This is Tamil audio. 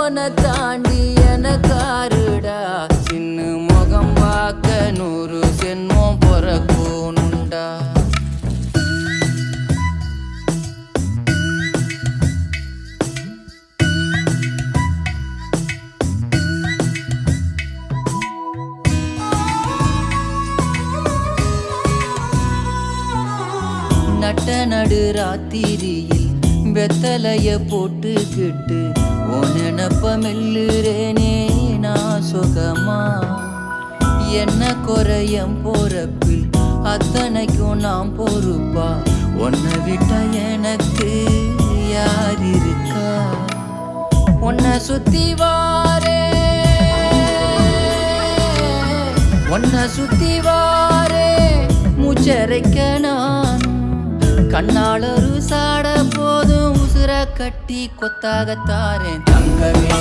உன்னை தாண்டி எனக்காருடா சின்ன முகம் பார்க்க 100 சென்மம் பொறக்கணுண்டா நட்ட நடு ராத்திரியில் வெத்தலைய போட்டுக்கிட்டு உன் நினப்ப மெல்லுறேனே நான் சுகமா என்ன குறையம் போறப்பில் அத்தனைக்கும் நான் பொறுப்பா உன்னை விட்டா எனக்கு யார் இருக்கா உன்னை சுத்தி வாரே உன்னை சுத்தி வாரே மூச்சரைக்க நான் கண்ணாளரு சாட போதும் உசுர கட்டி கொத்தாக தாரேன் தங்கமே